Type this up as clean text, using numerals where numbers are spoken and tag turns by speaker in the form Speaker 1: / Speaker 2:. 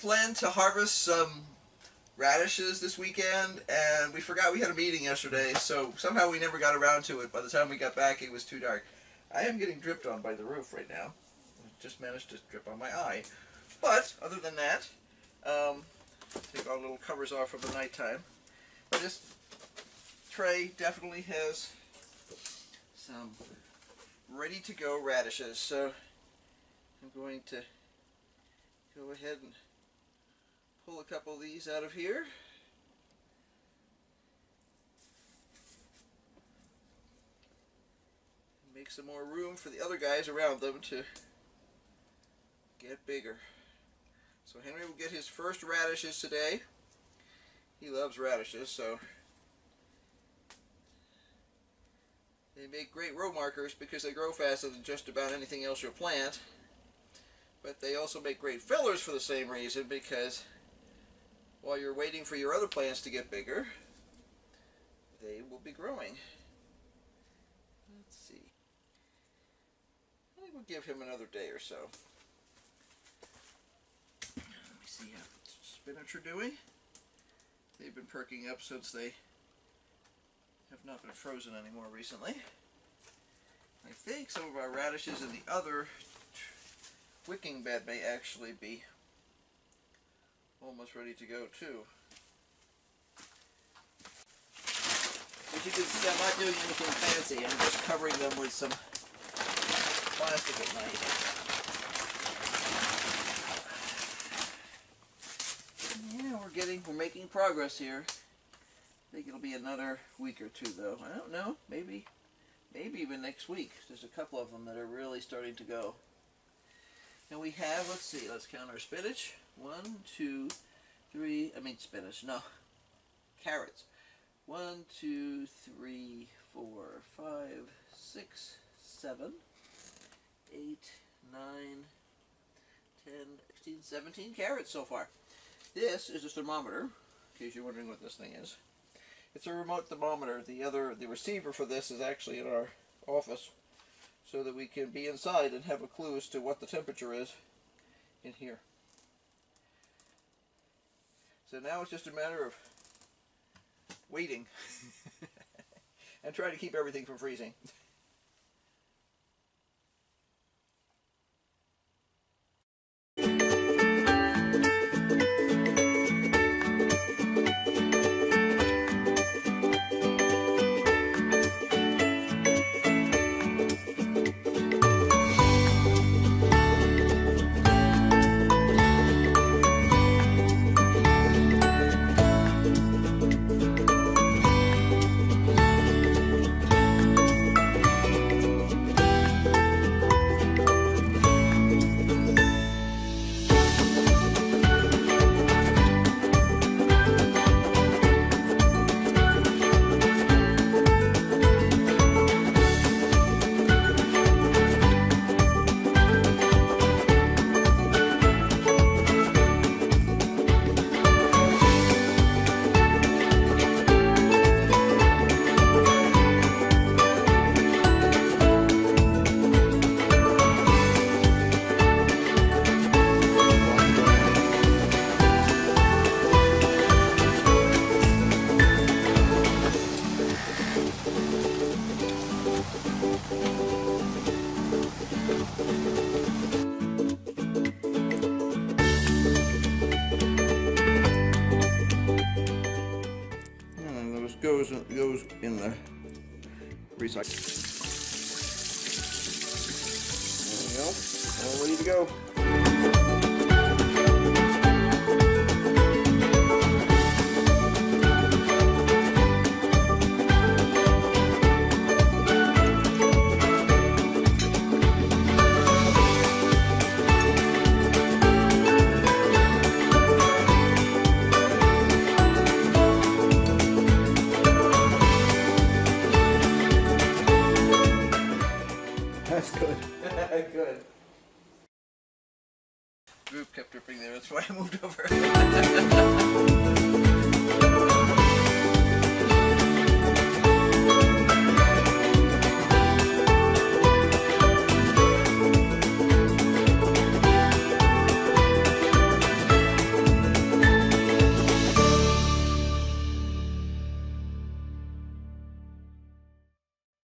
Speaker 1: planned to harvest some radishes this weekend, and we forgot we had a meeting yesterday, so somehow we never got around to it. By the time we got back, it was too dark. I am getting dripped on by the roof right now. I just managed to drip on my eye. But, other than that, take our little covers off for the nighttime. But this tray definitely has some ready-to-go radishes, so I'm going to go ahead and pull a couple of these out of here. Make some more room for the other guys around them to get bigger. So Henry will get his first radishes today. He loves radishes, so they make great row markers because they grow faster than just about anything else you'll plant. But they also make great fillers for the same reason, because while you're waiting for your other plants to get bigger, they will be growing. Let's see. I think we'll give him another day or so. Let me see how spinach are doing. They've been perking up since they have not been frozen anymore recently. I think some of our radishes in the other wicking bed may actually be almost ready to go too. As you can see, I'm not doing anything fancy. I'm just covering them with some plastic at night. Yeah, we're making progress here. I think it'll be another week or two though. I don't know, maybe even next week. There's a couple of them that are really starting to go. And we have, let's see, let's count our spinach. 1, 2, 3, carrots. 1, 2, 3, 4, 5, 6, 7, 8, 9, 10, 16, 17 carrots so far. This is a thermometer, in case you're wondering what this thing is. It's a remote thermometer. The receiver for this is actually in our office, so that we can be inside and have a clue as to what the temperature is in here. So now it's just a matter of waiting and trying to keep everything from freezing. Goes in the recycle. There we go. All ready to go. That's good. Good. Group kept dripping there, that's why I moved over.